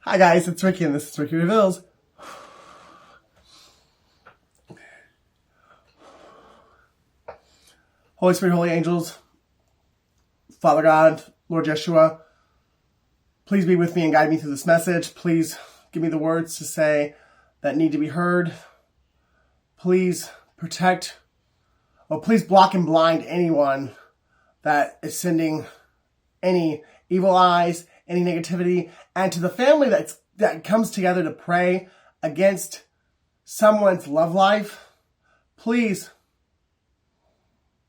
Hi guys, it's Ricky and this is Ricky Reveals. Holy Spirit, Holy Angels, Father God, Lord Yeshua, please be with me and guide me through this message. Please give me the words to say that need to be heard. Please protect, please block and blind anyone that is sending any evil eyes, any negativity, and to the family that comes together to pray against someone's love life, please,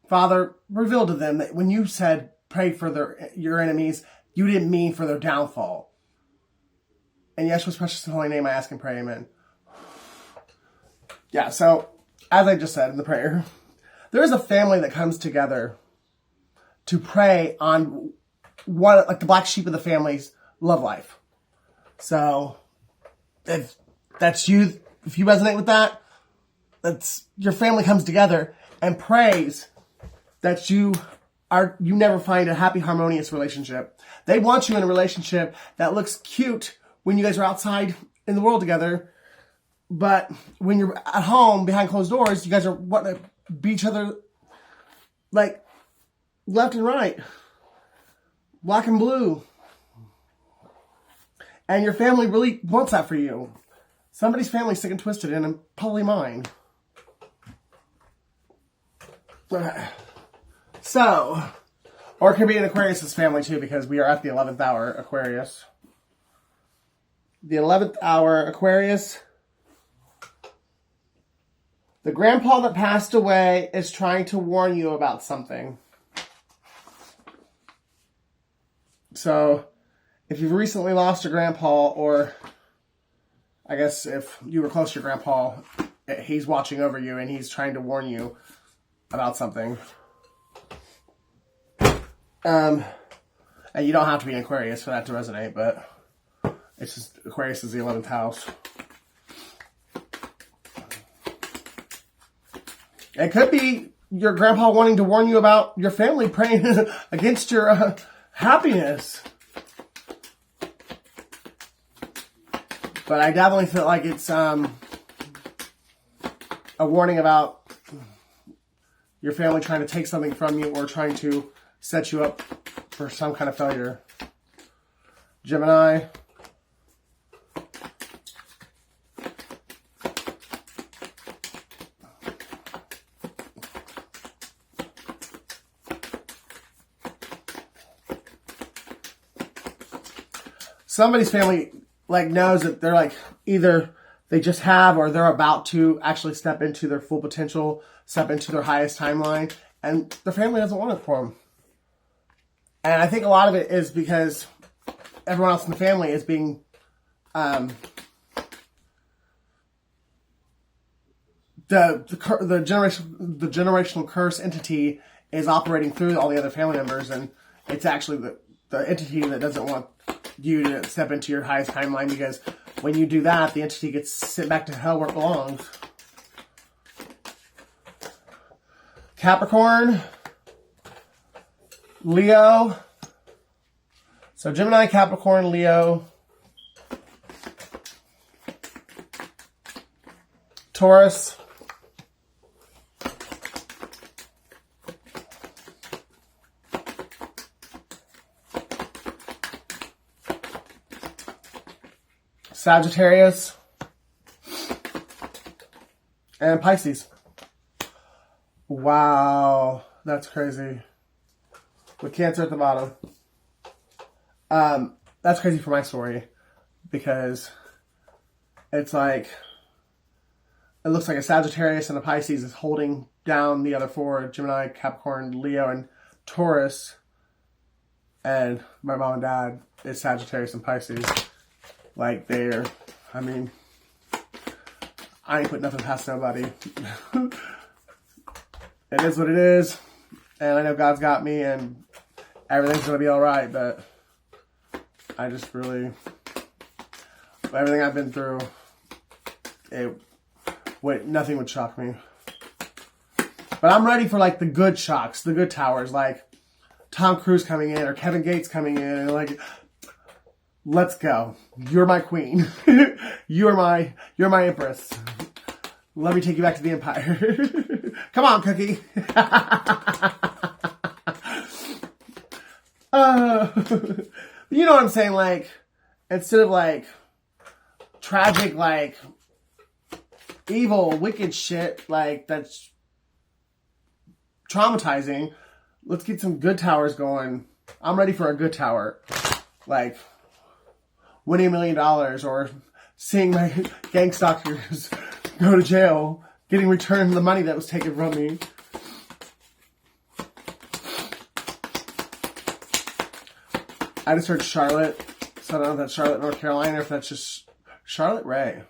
Father, reveal to them that when you said pray for your enemies, you didn't mean for their downfall. In Yeshua's precious and holy name, I ask and pray, amen. Yeah, so, as I just said in the prayer, there is a family that comes together to pray on one, like the black sheep of the family's love life. So, if that's you, if you resonate with that, that's your family comes together and prays that you never find a happy, harmonious relationship. They want you in a relationship that looks cute when you guys are outside in the world together, but when you're at home behind closed doors, you guys are wanting to beat each other like left and right, black and blue. And your family really wants that for you. Somebody's family's sick and twisted, and probably mine. So, or it could be an Aquarius' family too, because we are at the 11th hour, Aquarius. The 11th hour, Aquarius. The grandpa that passed away is trying to warn you about something. So, if you've recently lost a grandpa, or I guess if you were close to your grandpa, he's watching over you and he's trying to warn you about something. And you don't have to be an Aquarius for that to resonate, but it's just Aquarius is the 11th house. It could be your grandpa wanting to warn you about your family praying against your happiness. But I definitely feel like it's a warning about your family trying to take something from you or trying to set you up for some kind of failure. Gemini. Somebody's family knows that they're either they just have or they're about to actually step into their full potential, step into their highest timeline, and the family doesn't want it for them. And I think a lot of it is because everyone else in the family is being the generational curse entity is operating through all the other family members, and it's actually the entity that doesn't want you to step into your highest timeline, because when you do that, the entity gets sent back to hell where it belongs. Capricorn, Leo. So Gemini, Capricorn, Leo, Taurus, Sagittarius, and Pisces. Wow, that's crazy. With Cancer at the bottom. That's crazy for my story, because it's like, it looks like a Sagittarius and a Pisces is holding down the other four, Gemini, Capricorn, Leo, and Taurus. And my mom and dad is Sagittarius and Pisces. I ain't put nothing past nobody. It is what it is. And I know God's got me and everything's going to be alright, but I just really, everything I've been through, nothing would shock me. But I'm ready for the good shocks, the good towers, like Tom Cruise coming in or Kevin Gates coming in, and Let's go. You're my queen. You're my empress. Let me take you back to the empire. Come on, Cookie. You know what I'm saying? Like, instead of like tragic, like evil, wicked shit, like that's traumatizing, let's get some good towers going. I'm ready for a good tower. Like winning $1 million or seeing my gang stalkers go to jail, getting returned the money that was taken from me. I just heard Charlotte, so I don't know if that's Charlotte, North Carolina, or if that's just Charlotte Ray.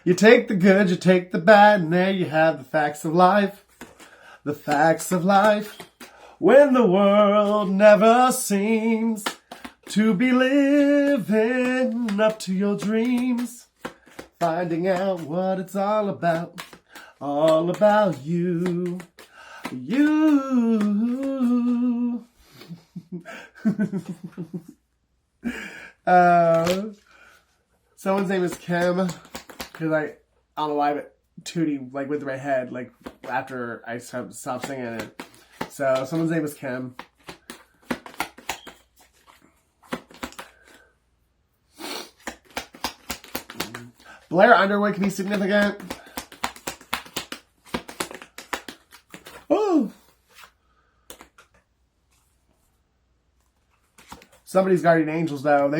You take the good, you take the bad, and there you have the facts of life. The facts of life. When the world never seems to be living up to your dreams. Finding out what it's all about you. You. Someone's name is Kim, because I don't know why, but Tootie like went through my head like after I stopped singing it. So someone's name is Kim. Blair Underwood can be significant. Oh. Somebody's guardian angels, though,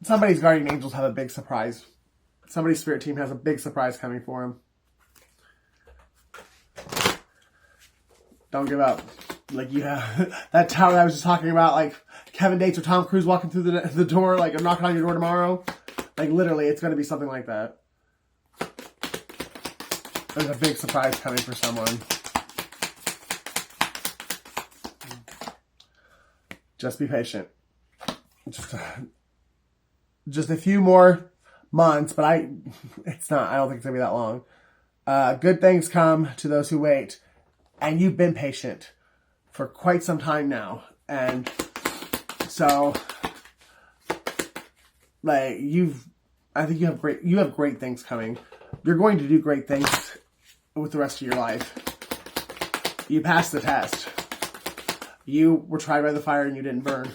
somebody's guardian angels have a big surprise. Somebody's spirit team has a big surprise coming for him. Don't give up. Like, you have that tower that I was just talking about, like Kevin Dates or Tom Cruise walking through the door, like I'm knocking on your door tomorrow. Like, literally, it's going to be something like that. There's a big surprise coming for someone. Just be patient. Just a few more months, but I don't think it's going to be that long. Good things come to those who wait. And you've been patient for quite some time now. And so, like, I think you have great things coming. You're going to do great things with the rest of your life. You passed the test. You were tried by the fire and you didn't burn.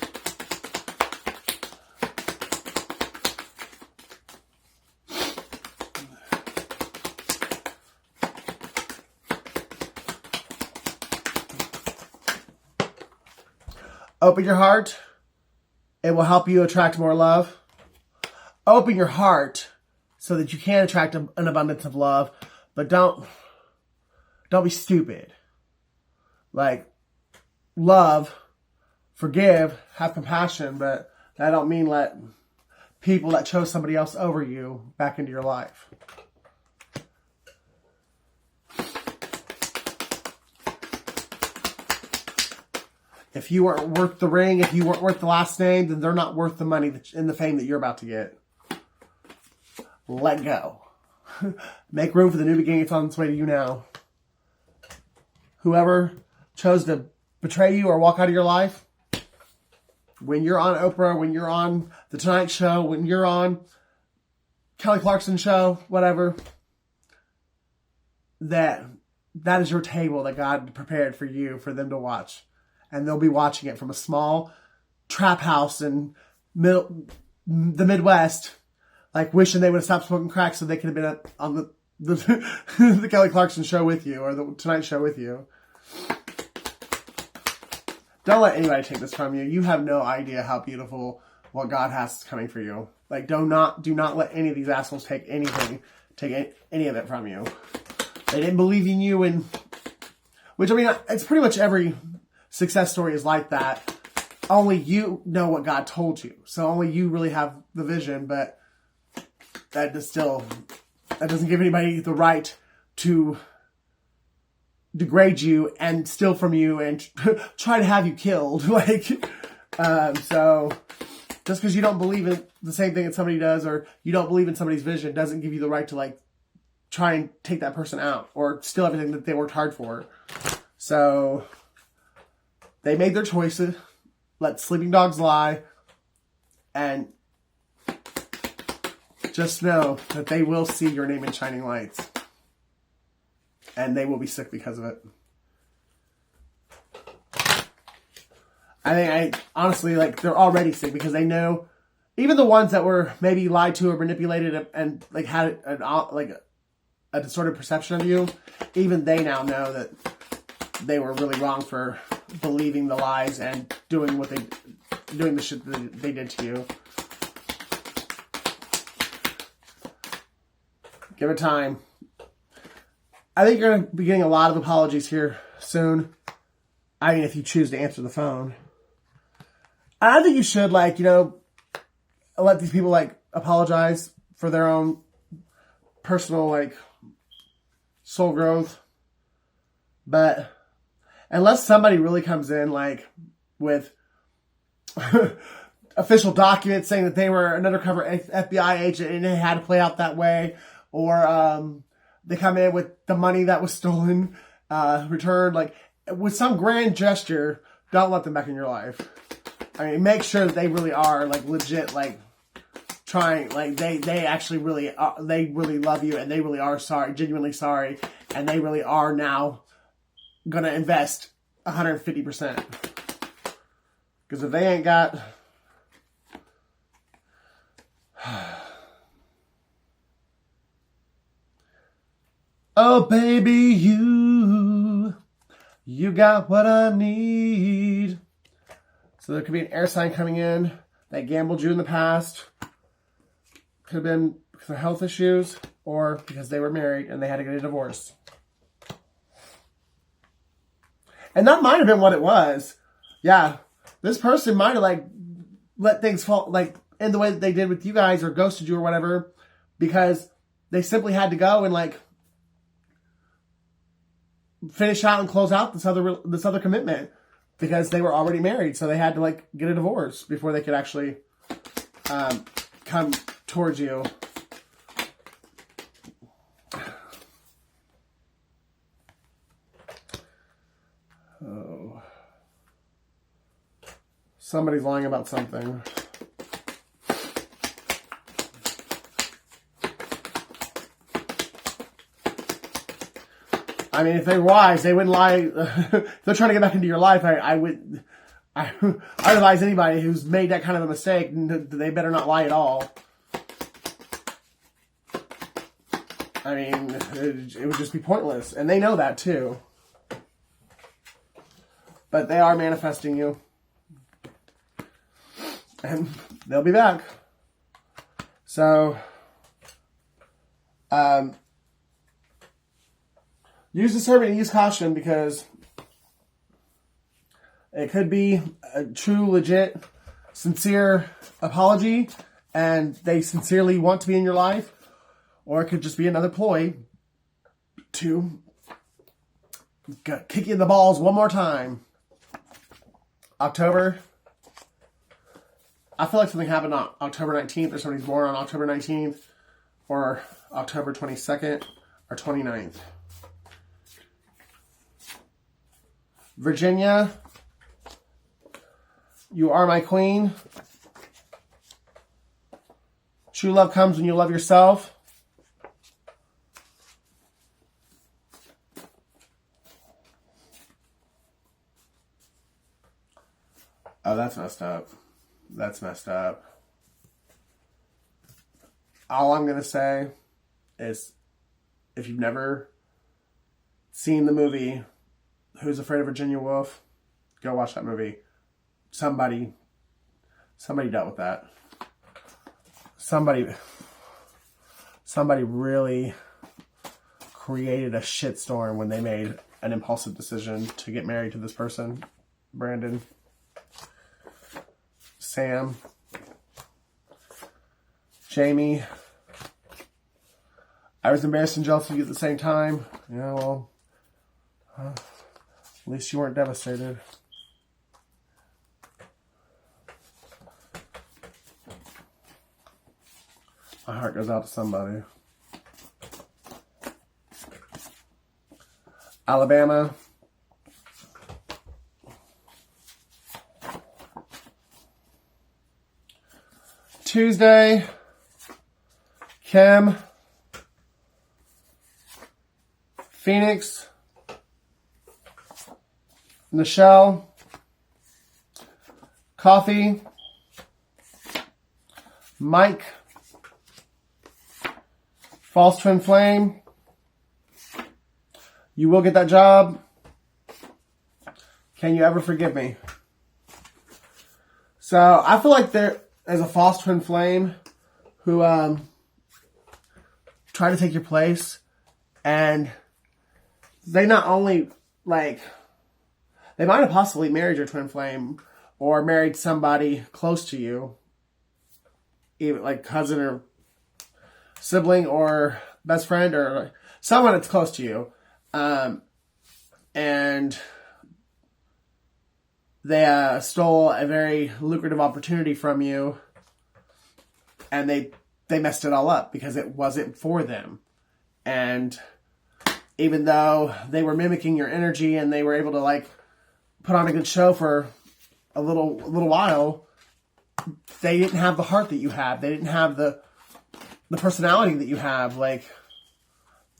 Open your heart. It will help you attract more love. Open your heart so that you can attract an abundance of love, but don't be stupid. Like, love, forgive, have compassion, but that don't mean let people that chose somebody else over you back into your life. If you weren't worth the ring, if you weren't worth the last name, then they're not worth the money and the fame that you're about to get. Let go. Make room for the new beginning. It's on its way to you now. Whoever chose to betray you or walk out of your life, when you're on Oprah, when you're on The Tonight Show, when you're on Kelly Clarkson's show, whatever, that is your table that God prepared for you, for them to watch. And they'll be watching it from a small trap house in the Midwest, like wishing they would have stopped smoking crack so they could have been on the Kelly Clarkson show with you, or the Tonight Show with you. Don't let anybody take this from you. You have no idea how beautiful what God has coming for you. Like, do not let any of these assholes take any of it from you. They didn't believe in you, which, I mean, it's pretty much every success story is like that. Only you know what God told you. So only you really have the vision, but that doesn't give anybody the right to degrade you and steal from you and try to have you killed. So just because you don't believe in the same thing that somebody does, or you don't believe in somebody's vision, doesn't give you the right to try and take that person out or steal everything that they worked hard for. So they made their choices. let sleeping dogs lie, and just know that they will see your name in shining lights. And they will be sick because of it. I honestly, like, they're already sick because they know, even the ones that were maybe lied to or manipulated and like had a distorted perception of you, even they now know that they were really wrong for believing the lies and doing the shit that they did to you. Give it time. I think you're going to be getting a lot of apologies here soon. I mean, if you choose to answer the phone. I think you should, like, you know, let these people, like, apologize for their own personal, like, soul growth. But unless somebody really comes in, like, with official documents saying that they were an undercover FBI agent and it had to play out that way, or they come in with the money that was stolen returned, like, with some grand gesture, don't let them back in your life. I mean, make sure that they really are, like, legit, like, trying, like, they actually really are, they really love you, and they really are sorry, genuinely sorry, and they really are now going to invest 150%. Because if they ain't got... Oh, baby, you got what I need. So there could be an air sign coming in that gambled you in the past. Could have been because of health issues or because they were married and they had to get a divorce. And that might have been what it was. Yeah, this person might have, like, let things fall, like, in the way that they did with you guys or ghosted you or whatever, because they simply had to go and, like, finish out and close out this other commitment because they were already married, so they had to, like, get a divorce before they could actually come towards you. Oh, somebody's lying about something. I mean, if they were wise, they wouldn't lie. If they're trying to get back into your life, I would advise anybody who's made that kind of a mistake, they better not lie at all. I mean, it would just be pointless. And they know that too. But they are manifesting you. And they'll be back. So, use discernment and use caution because it could be a true, legit, sincere apology and they sincerely want to be in your life, or it could just be another ploy to kick you in the balls one more time. October. I feel like something happened on October 19th or somebody's born on October 19th or October 22nd or 29th. Virginia, you are my queen. True love comes when you love yourself. Oh, that's messed up. That's messed up. All I'm going to say is, if you've never seen the movie Who's Afraid of Virginia Woolf, go watch that movie. Somebody dealt with that. Somebody really created a shitstorm when they made an impulsive decision to get married to this person. Brandon, Sam, Jamie. I was embarrassed and jealous of you at the same time. Yeah, well, at least you weren't devastated. My heart goes out to somebody. Alabama. Tuesday, Kim, Phoenix, Nichelle, Coffee, Mike, False Twin Flame, you will get that job. Can you ever forgive me? So I feel like there is a false twin flame who try to take your place, and they not only like they might have possibly married your twin flame or married somebody close to you, even like cousin or sibling or best friend or someone that's close to you, and they stole a very lucrative opportunity from you, and they messed it all up because it wasn't for them. And even though they were mimicking your energy and they were able to like put on a good show for a little while, they didn't have the heart that you have. They didn't have the personality that you have. Like,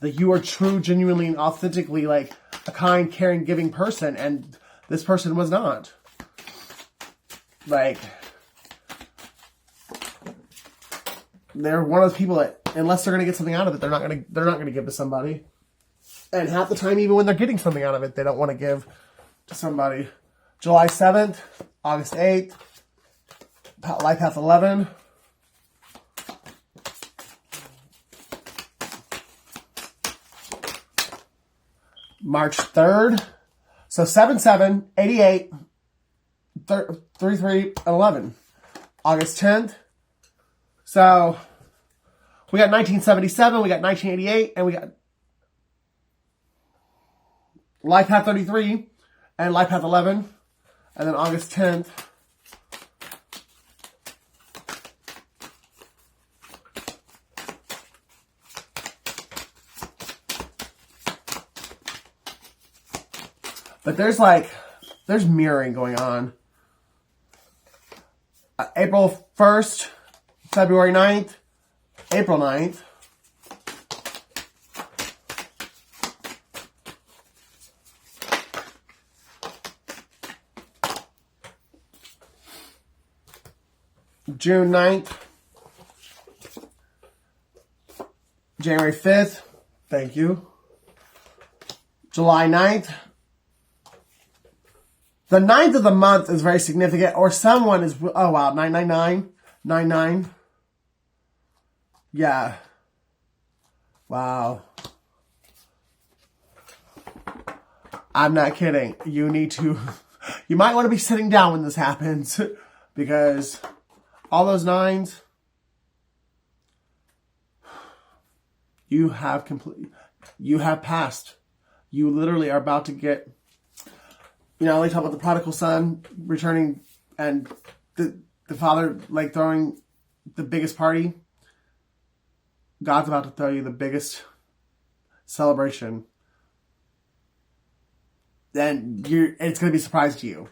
that you are true, genuinely, and authentically like a kind, caring, giving person, and this person was not. Like, they're one of those people that, unless they're going to get something out of it, they're not going to give to somebody. And half the time, even when they're getting something out of it, they don't want to give to somebody. July 7th, August 8th, Life Path 11. March 3rd. So 7, 7, 88, 33, and 11. August 10th. So we got 1977, we got 1988, and we got Life Path 33 and Life Path 11. And then August 10th. But there's mirroring going on. April 1st, February 9th, April 9th. June 9th. January 5th. Thank you. July 9th. The 9th of the month is very significant, or someone is, oh wow, 999, 99. Yeah. Wow. I'm not kidding. You might want to be sitting down when this happens, because all those nines, you have passed. You literally are about to get, they talk about the prodigal son returning and the father like throwing the biggest party. God's about to throw you the biggest celebration. Then it's going to be a surprise to you.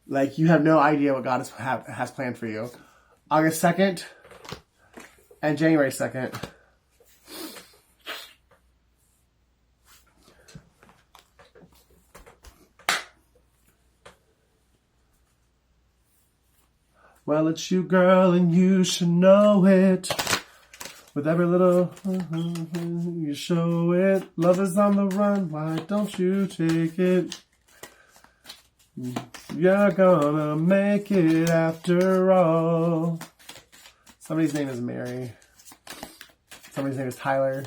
Like, you have no idea what God has planned for you. August 2nd and January 2nd. Well, it's you, girl, and you should know it. With every little you show it. Love is on the run, why don't you take it? You're gonna make it after all. Somebody's name is Mary. Somebody's name is Tyler.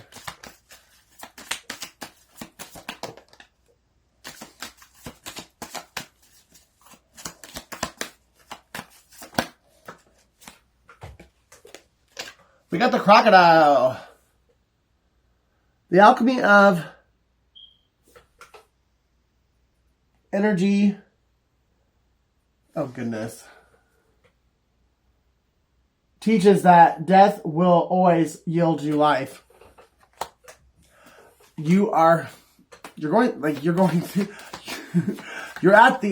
We got the crocodile. The alchemy of energy. Oh, goodness. Teaches that death will always yield you life. You're at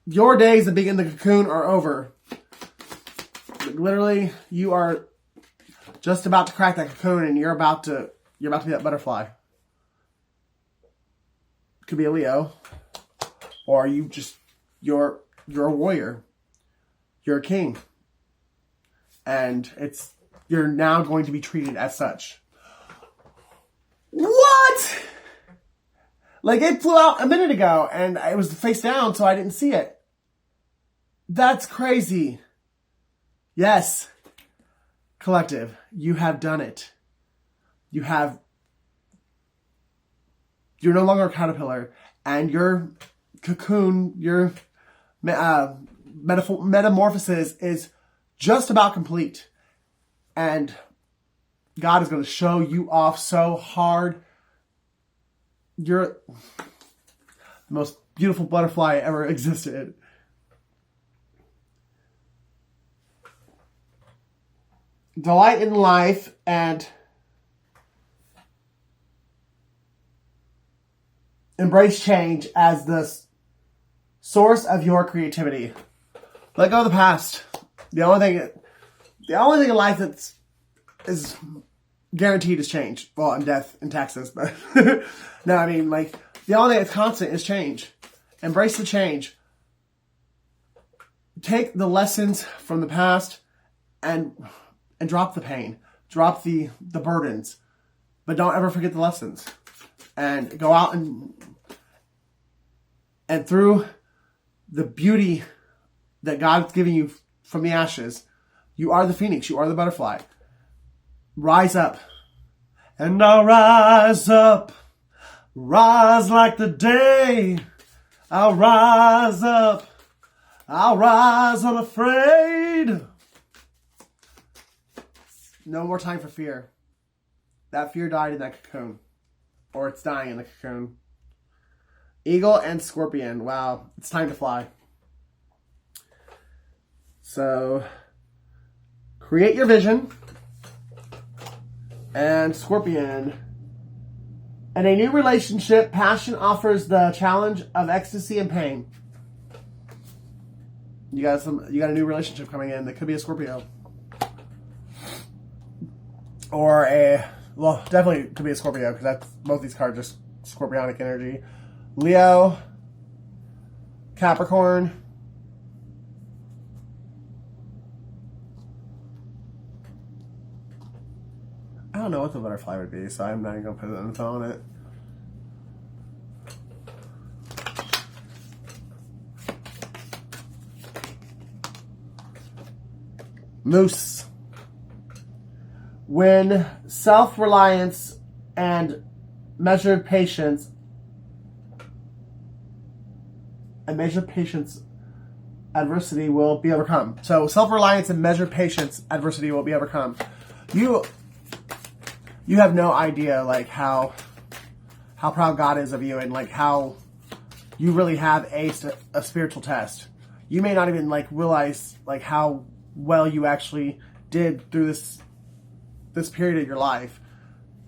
your days of being in the cocoon are over. literally, you are just about to crack that cocoon, and you're about to be that butterfly. Could be a Leo, or you're a warrior. You're a king, and you're now going to be treated as such. What? Like, it flew out a minute ago, and it was face down, so I didn't see it. That's crazy. Yes. Collective, you have done it. You're no longer a caterpillar, and your cocoon, your metamorphosis is just about complete. And God is going to show you off so hard. You're the most beautiful butterfly ever existed. Delight in life and embrace change as the source of your creativity. Let go of the past. The only thing in life is guaranteed is change. Well, and death and taxes, but no, I mean, like, the only thing that's constant is change. Embrace the change. Take the lessons from the past and drop the pain. Drop the burdens. But don't ever forget the lessons. And go out and through the beauty that God's giving you from the ashes, you are the phoenix. You are the butterfly. Rise up. And I'll rise up. Rise like the day. I'll rise up. I'll rise unafraid. No more time for fear. That fear died in that cocoon. Or it's dying in the cocoon. Eagle and Scorpion. Wow. It's time to fly. So, create your vision. And Scorpion. In a new relationship, passion offers the challenge of ecstasy and pain. You got a new relationship coming in that could be a Scorpio. Or definitely could be a Scorpio, because both these cards are scorpionic energy. Leo, Capricorn, I don't know what the butterfly would be, so I'm not even going to put an info on it. Moose. When self-reliance and measured patience adversity will be overcome. So self-reliance and measured patience, adversity will be overcome. You have no idea, like, how proud God is of you, and like how you really have aced a spiritual test. You may not even like realize like how well you actually did through this period of your life,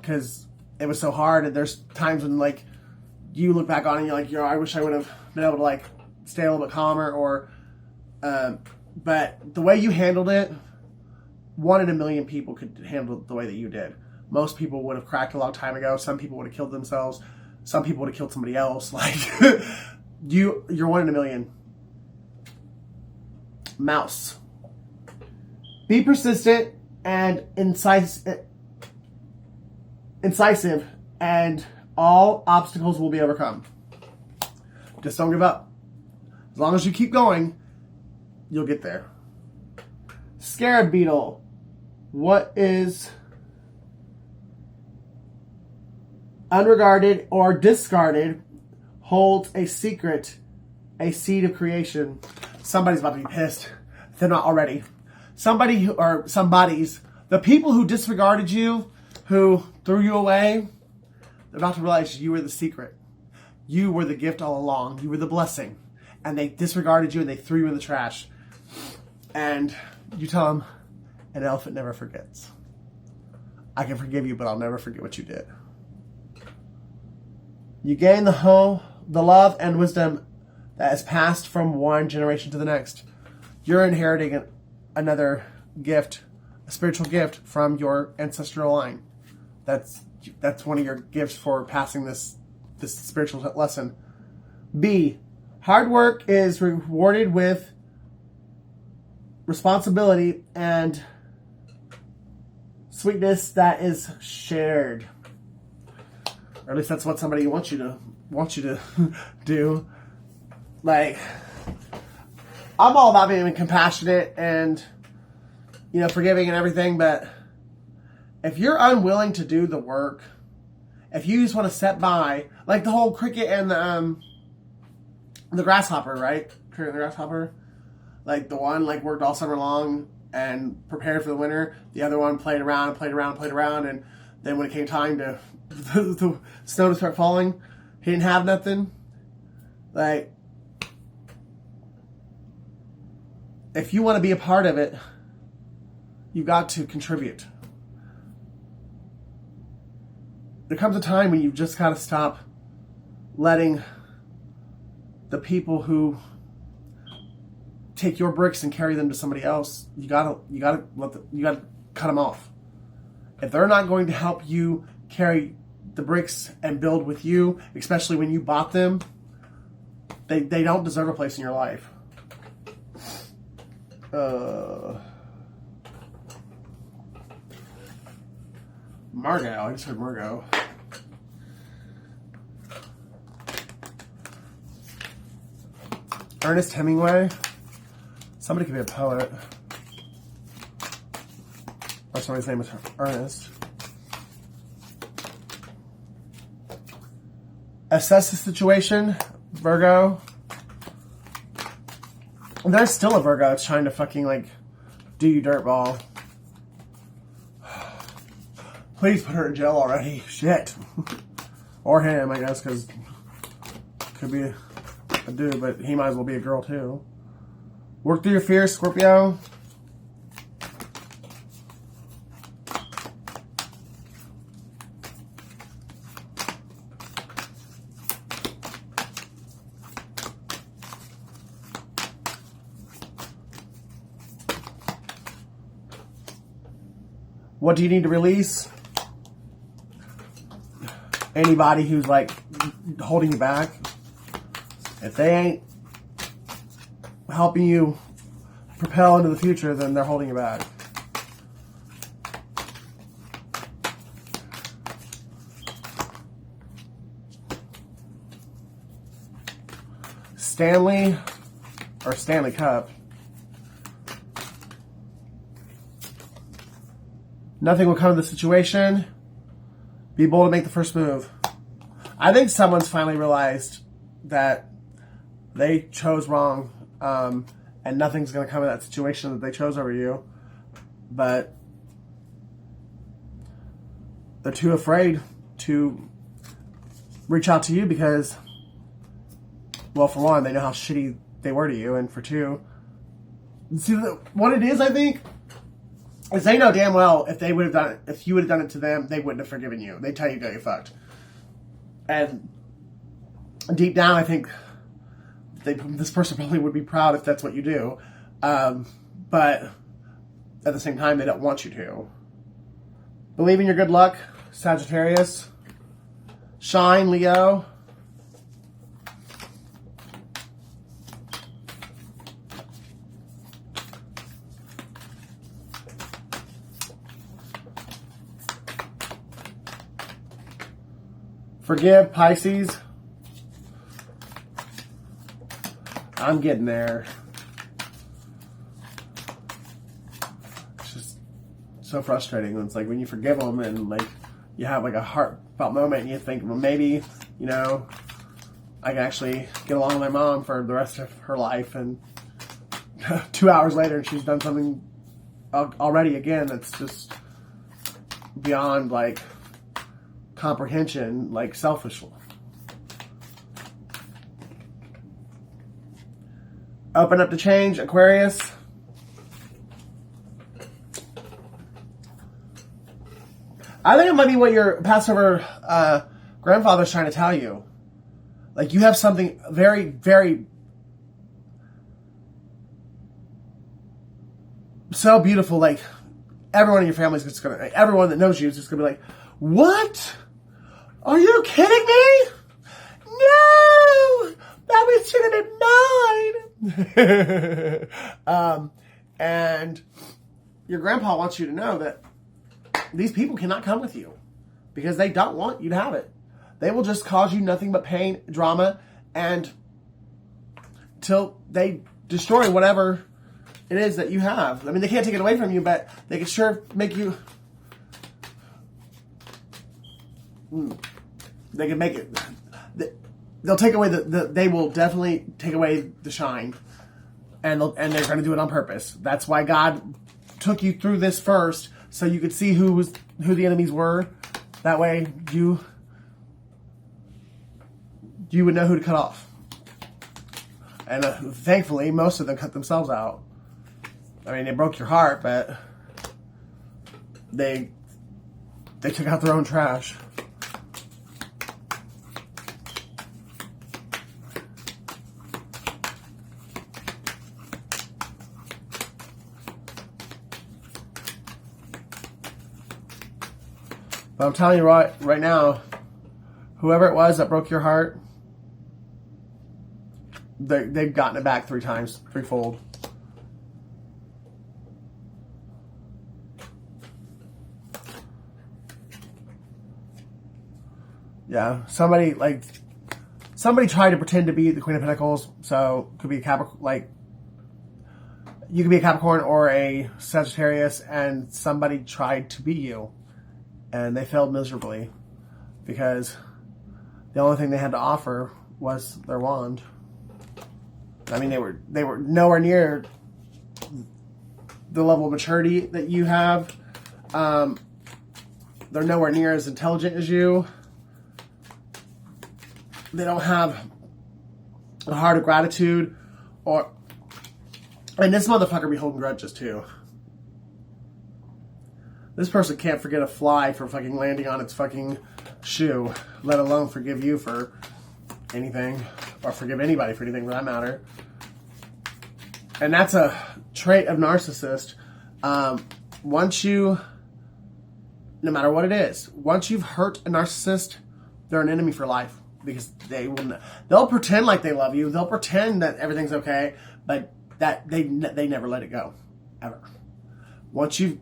because it was so hard. And there's times when like you look back on it and you're like, I wish I would have been able to like stay a little bit calmer, or but the way you handled it, 1 in a million people could handle it the way that you did. Most people would have cracked a long time ago. Some people would have killed themselves. Some people would have killed somebody else. Like, you're 1 in a million. Mouse. Be persistent and incisive, and all obstacles will be overcome. Just don't give up. As long as you keep going, you'll get there. Scarab beetle. What is unregarded or discarded holds a secret, a seed of creation. Somebody's about to be pissed. They're not already. The people who disregarded you, who threw you away, they're about to realize you were the secret. You were the gift all along. You were the blessing. And they disregarded you and they threw you in the trash. And you tell them, an elephant never forgets. I can forgive you, but I'll never forget what you did. You gain the love and wisdom that is passed from one generation to the next. You're inheriting another gift, a spiritual gift from your ancestral line. That's one of your gifts for passing this spiritual lesson. B, hard work is rewarded with responsibility and sweetness that is shared. Or at least that's what somebody wants you to do. Like, I'm all about being compassionate and, forgiving and everything, but if you're unwilling to do the work, if you just want to sit by, like the whole cricket and the grasshopper, right? Cricket and the grasshopper. Like the one worked all summer long and prepared for the winter. The other one played around and played around and played around, and then when it came time to the snow to start falling, he didn't have nothing. Like, if you want to be a part of it, you've got to contribute. There comes a time when you've just got to stop letting the people who take your bricks and carry them to somebody else. You gotta cut them off. If they're not going to help you carry the bricks and build with you, especially when you bought them, they don't deserve a place in your life. Margot. I just heard Margot. Ernest Hemingway. Somebody could be a poet. Or somebody's name is Ernest. Assess the situation, Virgo. And there's still a Virgo that's trying to fucking do you dirtball. Please put her in jail already. Shit. Or him, I guess, because could be a dude, but he might as well be a girl too. Work through your fears, Scorpio. What do you need to release? Anybody who's holding you back. If they ain't helping you propel into the future, then they're holding you back. Stanley or Stanley Cup. Nothing will come of the situation. Be bold to make the first move. I think someone's finally realized that they chose wrong, and nothing's going to come of that situation that they chose over you. But they're too afraid to reach out to you because, well, for one, they know how shitty they were to you, and for two, see what it is, I think, is they know damn well if you would have done it to them, they wouldn't have forgiven you. They tell you go, you fucked. And deep down, I think this person probably would be proud if that's what you do. But at the same time, they don't want you to. Believe in your good luck, Sagittarius. Shine, Leo. Forgive, Pisces. I'm getting there. It's just so frustrating. It's like when you forgive them and you have a heartfelt moment and you think, well, maybe, I can actually get along with my mom for the rest of her life, and 2 hours later she's done something already again that's just beyond comprehension, selfish. Open up to change, Aquarius. I think it might be what your Passover grandfather's trying to tell you. You have something very, very so beautiful. Like, everyone in your family is just going to, everyone that knows you is just going to be like, what? Are you kidding me? No! That was should have been mine. And your grandpa wants you to know that these people cannot come with you because they don't want you to have it. They will just cause you nothing but pain, drama, and till they destroy whatever it is that you have. I mean, they can't take it away from you, but they can sure make you... They can make it... They'll take away they will definitely take away the shine. And they're going to do it on purpose. That's why God took you through this first, so you could see who the enemies were. That way, you would know who to cut off. And thankfully, most of them cut themselves out. I mean, it broke your heart, but they took out their own trash. But I'm telling you right now, whoever it was that broke your heart, they've gotten it back 3 times, threefold. Yeah, somebody tried to pretend to be the Queen of Pentacles, so could be a Capricorn, like you could be a Capricorn or a Sagittarius, and somebody tried to be you. And they failed miserably because the only thing they had to offer was their wand. I mean, they were nowhere near the level of maturity that you have. They're nowhere near as intelligent as you. They don't have a heart of gratitude, and this motherfucker be holding grudges too. This person can't forget a fly for fucking landing on its fucking shoe, let alone forgive you for anything, or forgive anybody for anything for that matter. And that's a trait of narcissist. Once you, no matter what it is, once you've hurt a narcissist, they're an enemy for life, because they'll pretend like they love you, they'll pretend that everything's okay, but that they never let it go, ever. Once you've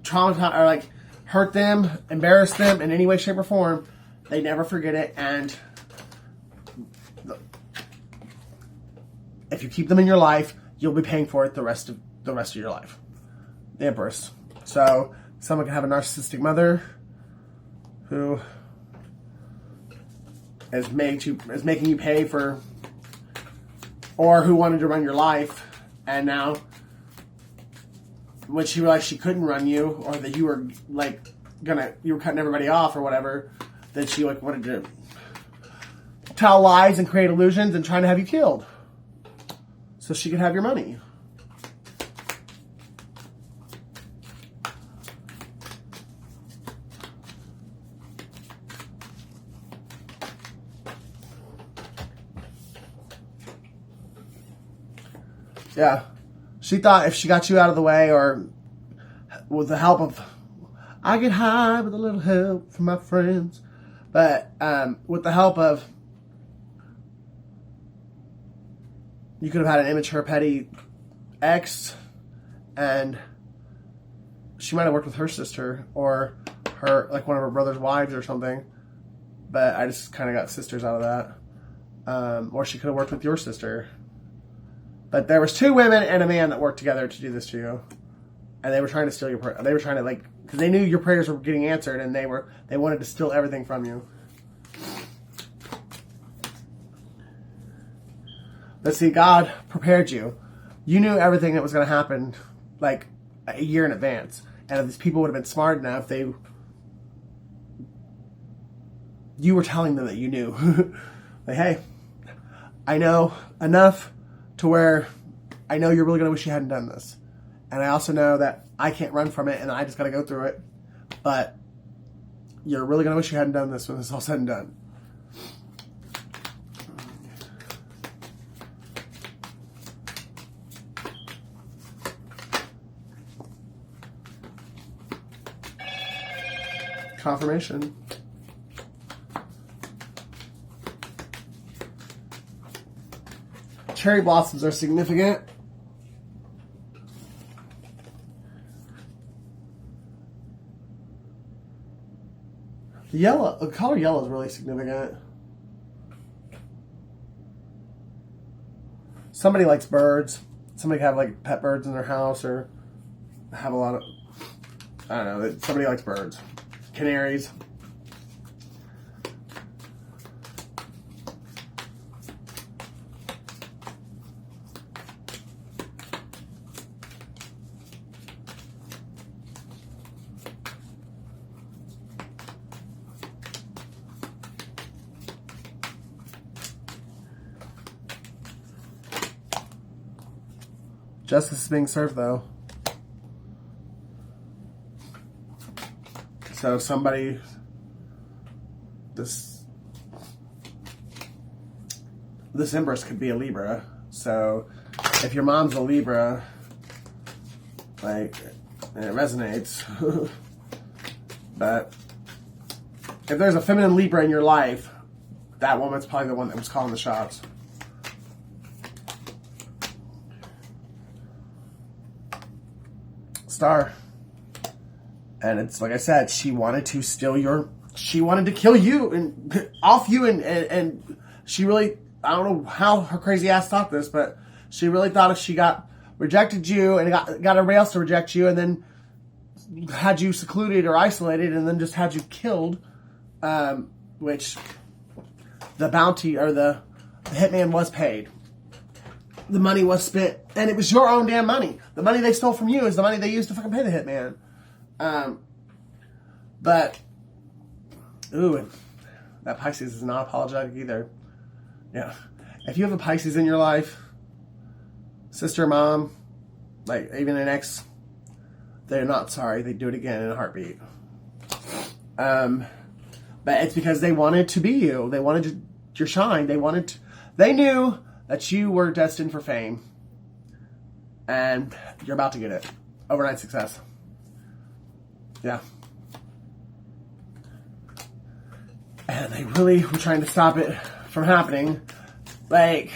traumatized or like hurt them, embarrassed them in any way, shape, or form, they never forget it. And if you keep them in your life, you'll be paying for it the rest of your life. The Empress. So someone can have a narcissistic mother who is making you pay for, or who wanted to run your life, and now when she realized she couldn't run you, or that you were you were cutting everybody off or whatever, then she wanted to tell lies and create illusions and trying to have you killed so she could have your money. Yeah. She thought if she got you out of the way, or with the help of, I get high with a little help from my friends, but with the help of, you could have had an immature, petty ex, and she might have worked with her sister, or her, like one of her brother's wives or something, but I just kind of got sisters out of that. Or she could have worked with your sister. But there was 2 women and a man that worked together to do this to you. And they were trying to steal your prayer. They were trying to, because they knew your prayers were getting answered, and they wanted to steal everything from you. But see, God prepared you. You knew everything that was going to happen like a year in advance. And if these people would have been smart enough, you were telling them that you knew. Like, hey, I know enough to where I know you're really going to wish you hadn't done this. And I also know that I can't run from it, and I just got to go through it. But you're really going to wish you hadn't done this when it's all said and done. Confirmation. Cherry blossoms are significant. The color yellow is really significant. Somebody likes birds. Somebody have like pet birds in their house or have a lot of, I don't know, somebody likes birds. Canaries. Justice is being served, though. So somebody, this Empress could be a Libra. So if your mom's a Libra, like, and it resonates. But if there's a feminine Libra in your life, that woman's probably the one that was calling the shots. Star. And it's like I said, she wanted to she wanted to kill you and off you and she really, I don't know how her crazy ass thought this, but she really thought if she rejected you and got everybody else to reject you and then had you secluded or isolated and then just had you killed, which the bounty or the hitman was paid. The money was spent, and it was your own damn money. The money they stole from you is the money they used to fucking pay the hitman. But, ooh, that Pisces is not apologetic either. Yeah. If you have a Pisces in your life, sister, mom, like even an ex, they're not sorry. They do it again in a heartbeat. But it's because they wanted to be you. They wanted your shine. They knew that you were destined for fame. And you're about to get it. Overnight success. Yeah. And they really were trying to stop it from happening. Like,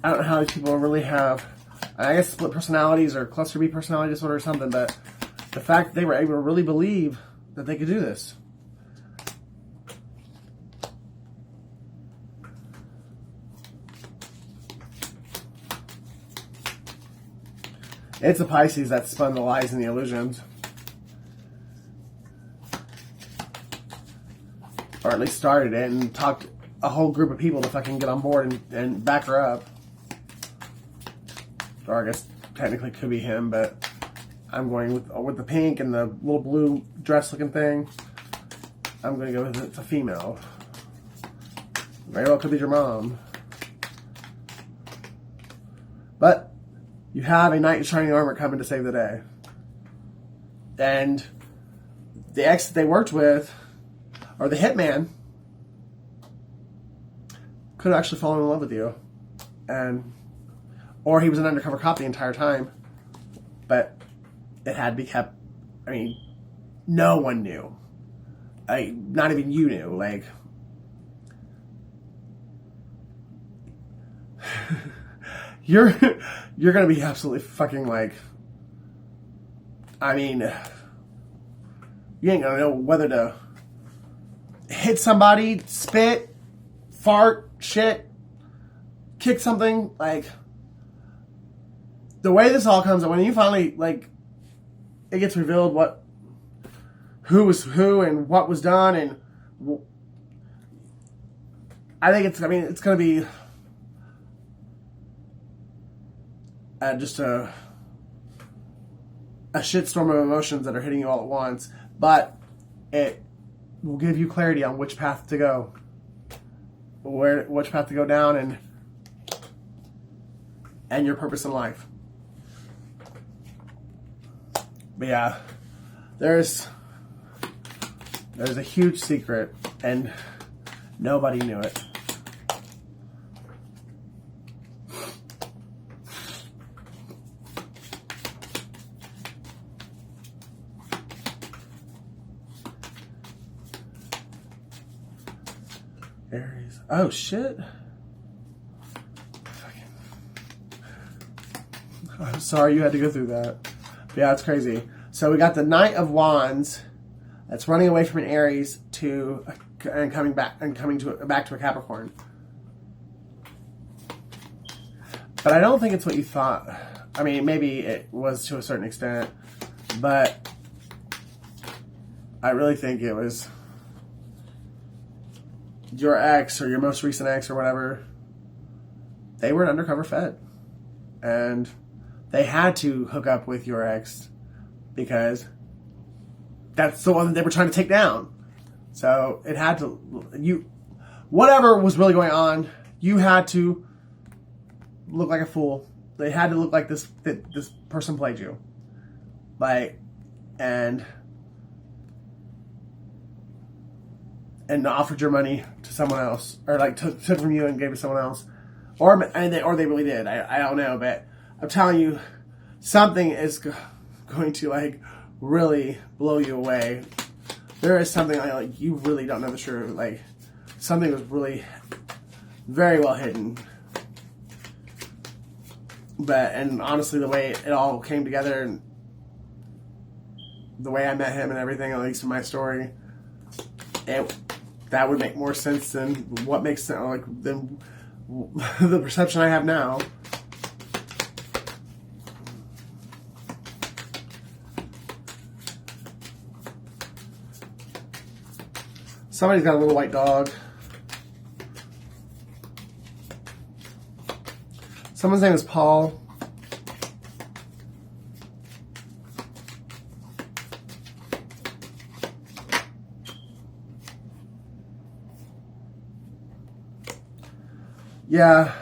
I don't know how these people really have, I guess, split personalities or cluster B personality disorder or something, but the fact that they were able to really believe that they could do this. It's the Pisces that spun the lies and the illusions. Or at least started it and talked a whole group of people to fucking get on board and back her up. Or I guess technically it could be him, but I'm going with the pink and the little blue dress looking thing. I'm going to go with it's a female. Very well could be your mom. But you have a knight in shining armor coming to save the day. And the ex that they worked with, or the hitman, could have actually fallen in love with you. Or he was an undercover cop the entire time. But it had to be kept, I mean, no one knew. Not even you knew. Like, you're gonna be absolutely fucking like, I mean, you ain't gonna know whether to hit somebody, spit, fart, shit, kick something. Like, the way this all comes out, when you finally, like, it gets revealed who was who and what was done, and I think it's going to be just a shitstorm of emotions that are hitting you all at once, but it will give you clarity on which path to go, which path to go down, and your purpose in life. But yeah, there's a huge secret, and nobody knew it. Aries. Oh, shit. I'm sorry you had to go through that. But yeah, it's crazy. So we got the Knight of Wands that's running away from an Aries and coming back to a Capricorn. But I don't think it's what you thought. I mean, maybe it was to a certain extent, but I really think it was your ex or your most recent ex or whatever. They were an undercover Fed. And they had to hook up with your ex because that's the one that they were trying to take down. So it had to, whatever was really going on, you had to look like a fool. They had to look like this person played you. Like, and offered your money to someone else, or like took from you and gave it to someone else, or they really did. I don't know, but I'm telling you, something is going to like really blow you away. There is something like you really don't know the truth. Like something was really very well hidden. And honestly, the way it all came together and the way I met him and everything, at least in my story, that would make more sense than what makes sense, like than the perception I have now. Somebody's got a little white dog. Someone's name is Paul. Yeah,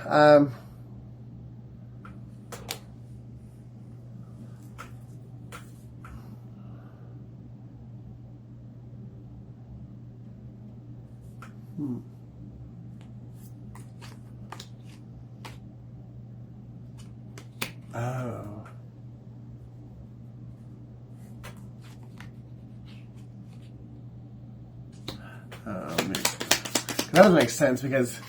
Oh. That doesn't make sense because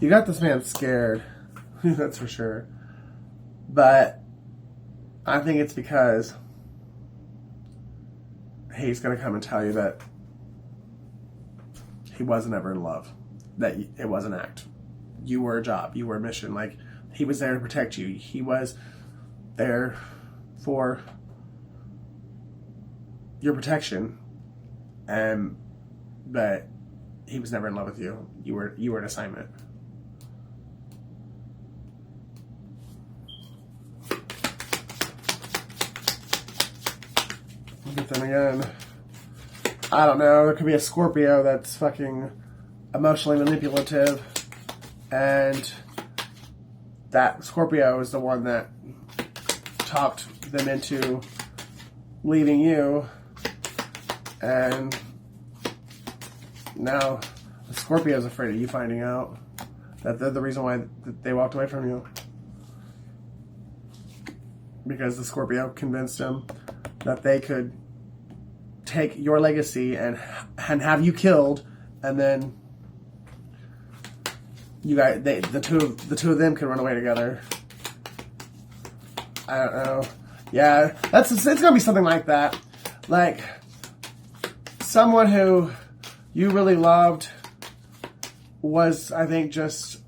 you got this man scared. That's for sure. But I think it's because he's going to come and tell you that he wasn't ever in love. That it was an act. You were a job. You were a mission. Like, he was there to protect you. He was there for your protection. But he was never in love with you. You were an assignment. But then again, I don't know. There could be a Scorpio that's fucking emotionally manipulative, and that Scorpio is the one that talked them into leaving you, and now the Scorpio is afraid of you finding out that they're the reason why they walked away from you, because the Scorpio convinced him that they could take your legacy and have you killed, and then you guys, the two of them can run away together. I don't know. Yeah, it's gonna be something like that. Like someone who you really loved was, I think, just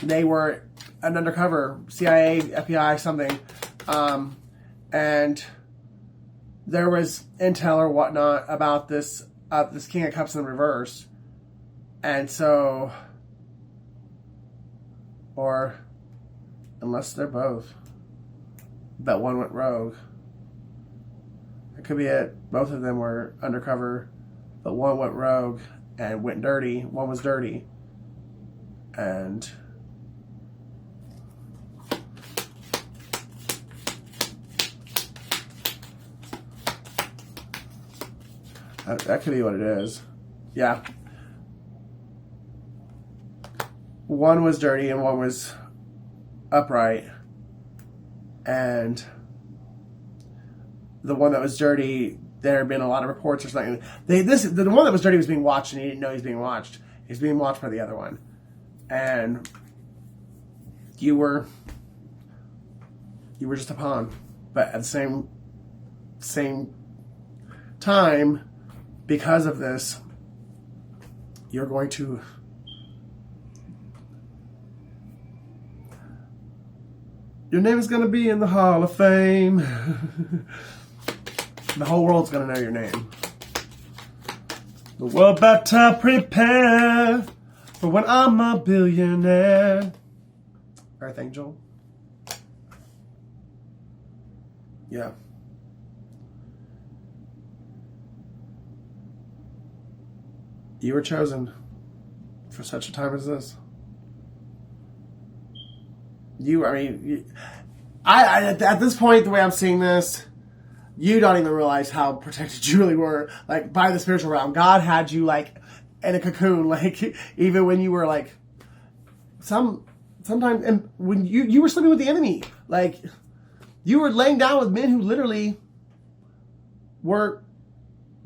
they were an undercover CIA, FBI, something, and there was intel or whatnot about this King of Cups in reverse, and so, or unless they're both, that one went rogue. It could be it. Both of them were undercover but one went rogue and went dirty. One was dirty. And that could be what it is. Yeah. One was dirty and one was upright. And the one that was dirty, there had been a lot of reports or something. The one that was dirty was being watched, and he didn't know he was being watched. He's being watched by the other one. And you were just a pawn. But at the same time, because of this, you're going to your name is going to be in the Hall of Fame. The whole world's going to know your name. The world better prepare for when I'm a billionaire. Earth Angel. Yeah. You were chosen for such a time as this. At this point, the way I'm seeing this, you don't even realize how protected you really were, like, by the spiritual realm. God had you, like, in a cocoon, like, even when you were, like, sometimes, and when you were sleeping with the enemy, like, you were laying down with men who literally were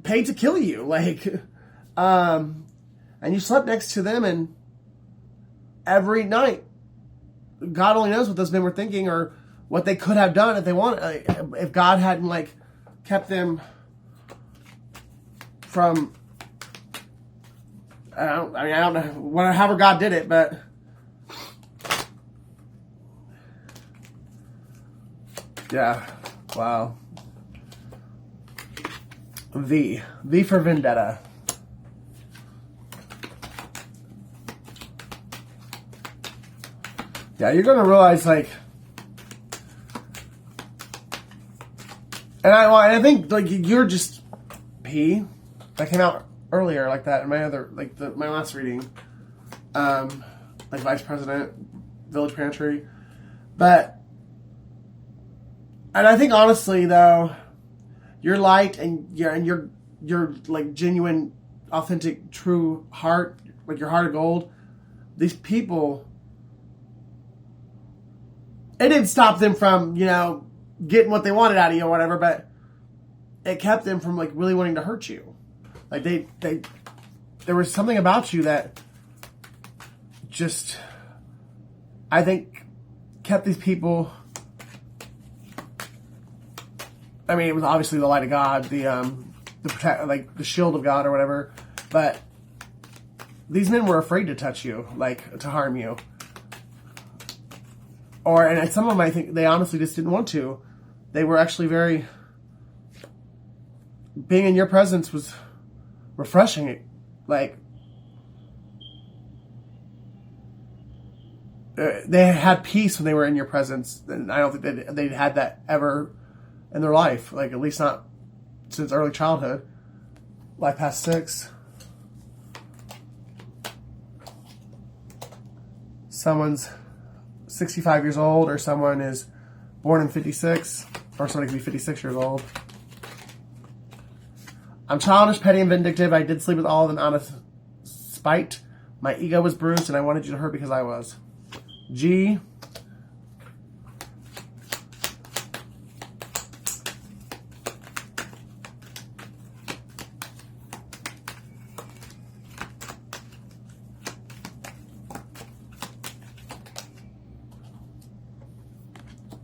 paid to kill you, like, and you slept next to them, and every night, God only knows what those men were thinking or what they could have done if they wanted. If God hadn't, like, kept them from, I don't know, however God did it, but yeah, wow. V for vendetta. Yeah, you're gonna realize, like, and I think, like, you're just P. That came out earlier, like that in my other, like, my last reading, like vice president, village pantry, and I think honestly though, your light and your like genuine, authentic, true heart, like your heart of gold, these people. It didn't stop them from, getting what they wanted out of you or whatever, but it kept them from, like, really wanting to hurt you. Like, there was something about you that just, I think, kept these people. I mean, it was obviously the light of God, the shield of God or whatever, but these men were afraid to touch you, like, to harm you. And some of them, I think, they honestly just didn't want to. They were actually being in your presence was refreshing. Like, they had peace when they were in your presence. And I don't think they'd had that ever in their life. Like, at least not since early childhood. Life past 6. Someone's 65 years old, or someone is born in 56, or somebody could be 56 years old. I'm childish, petty, and vindictive. I did sleep with all of them out of spite. My ego was bruised, and I wanted you to hurt because I was. G.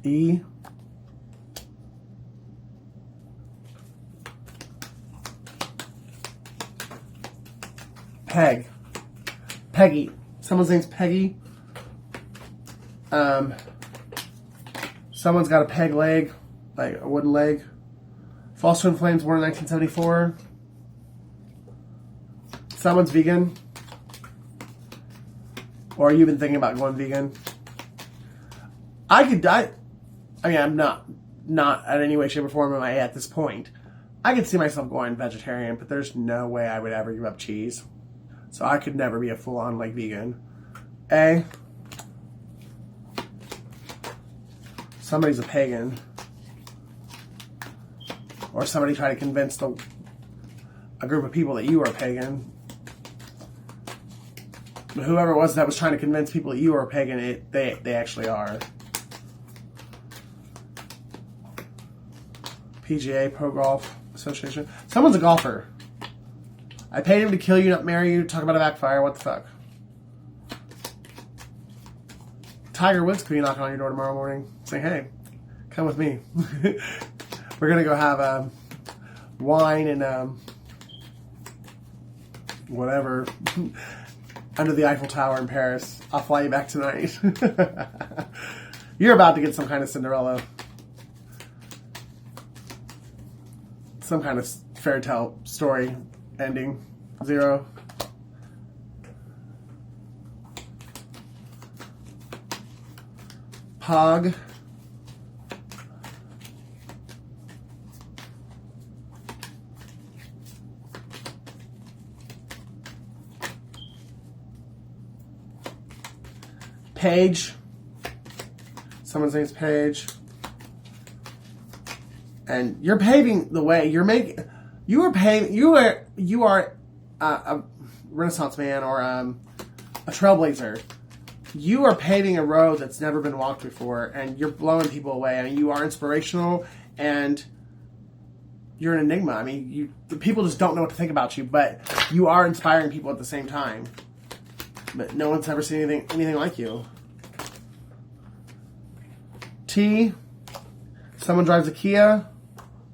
E. Peg. Peggy. Someone's name's Peggy. Someone's got a peg leg, like a wooden leg. False Twin Flames, born in 1974. Someone's vegan. Or you've been thinking about going vegan. I could die. I mean, I'm not at any way, shape, or form am I at this point. I could see myself going vegetarian, but there's no way I would ever give up cheese. So I could never be a full-on, like, vegan. A, somebody's a pagan. Or somebody tried to convince a group of people that you are a pagan. But whoever it was that was trying to convince people that you are a pagan, they actually are. PGA, Pro Golf Association. Someone's a golfer. I paid him to kill you, not marry you. Talk about a backfire. What the fuck? Tiger Woods could be knocking on your door tomorrow morning saying, hey, come with me. We're going to go have wine and whatever under the Eiffel Tower in Paris. I'll fly you back tonight. You're about to get some kind of Cinderella. Some kind of fairy tale story ending. 0. Pog. Page. Someone's name's Page. And you're paving the way. You are a Renaissance man or a trailblazer. You are paving a road that's never been walked before, and you're blowing people away. I mean, you are inspirational, and you're an enigma. I mean, the people just don't know what to think about you, but you are inspiring people at the same time. But no one's ever seen anything like you. T. Someone drives a Kia.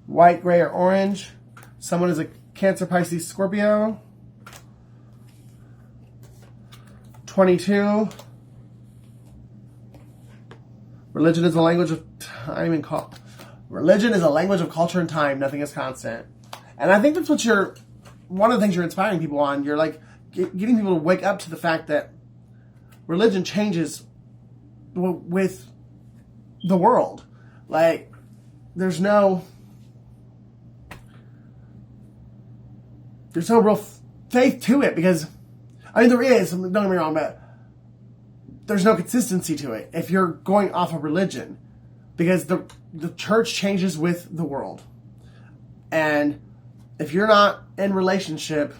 White, gray, or orange. Someone is a Cancer, Pisces, Scorpio. 22. Religion is a language of time and religion is a language of culture and time. Nothing is constant. And I think that's what one of the things you're inspiring people on. You're like getting people to wake up to the fact that religion changes with the world. Like, there's no real faith to it because, I mean, there is, don't get me wrong, but there's no consistency to it if you're going off of religion because the church changes with the world. And if you're not in relationship,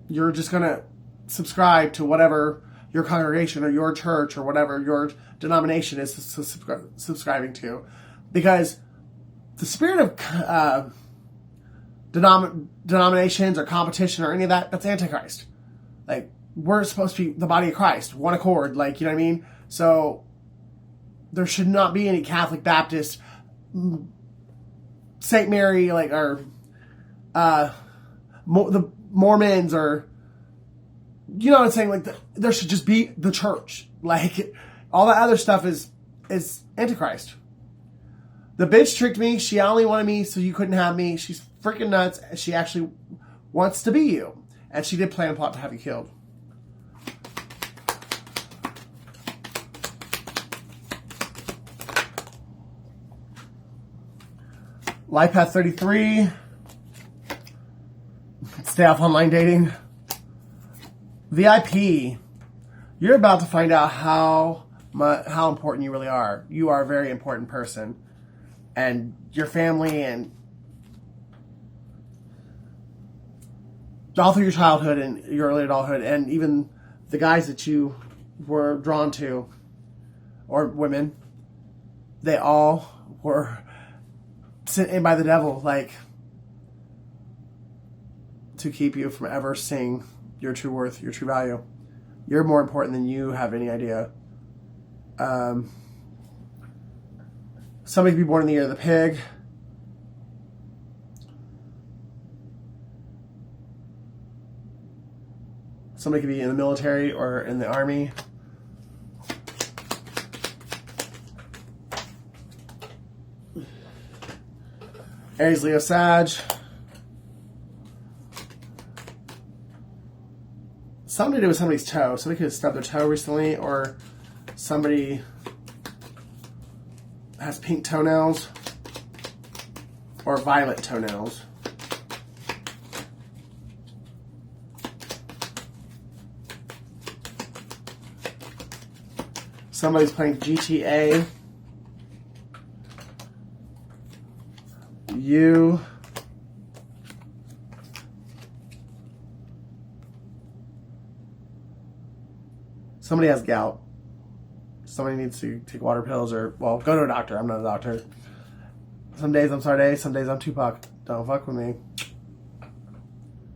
you're just going to subscribe to whatever your congregation or your church or whatever your denomination is subscribing to. Because the spirit of denominations or competition or any of that, that's Antichrist. Like, we're supposed to be the body of Christ, one accord, like, you know what I mean? So there should not be any Catholic, Baptist, St. Mary, like, or the Mormons, or, you know what I'm saying? Like, there should just be the church. Like, all that other stuff is Antichrist. The bitch tricked me. She only wanted me so you couldn't have me. She's freaking nuts. She actually wants to be you. And she did plan a plot to have you killed. Life Path 33. Stay off online dating. VIP. You're about to find out how important you really are. You are a very important person. And your family and all through your childhood and your early adulthood and even the guys that you were drawn to, or women, they all were sent in by the devil, like, to keep you from ever seeing your true worth, your true value. You're more important than you have any idea. Somebody could be born in the year of the pig. Somebody could be in the military or in the army. Aries, Leo, Sag. Something to do with somebody's toe. Somebody could have stubbed their toe recently, or somebody has pink toenails. or violet toenails. Somebody's playing GTA. You. Somebody has gout. Somebody needs to take water pills or, well, go to a doctor. I'm not a doctor. Some days I'm Sade, some days I'm Tupac. Don't fuck with me.